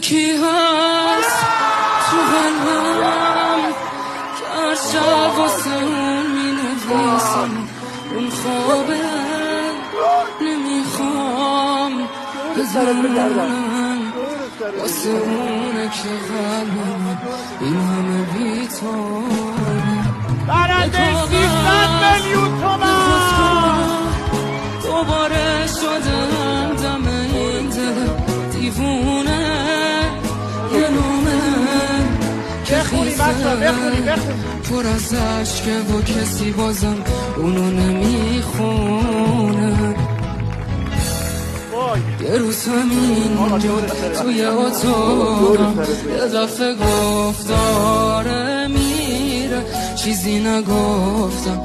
یکی هست تو قلبم که هر شب واسه اون می نویسم اون خوابه نمیخوام بزنم واسه اونه که قلبم این همه بیتاره برنده 300 میلیون تومان دوباره شدم دم این دل دیوونه یه نومه که خیزه پر از عشقه و کسی بازم اونو نمیخونه یه روز همینجا توی اتاقم یه دفعه گفت داره میره چیزی نگفتم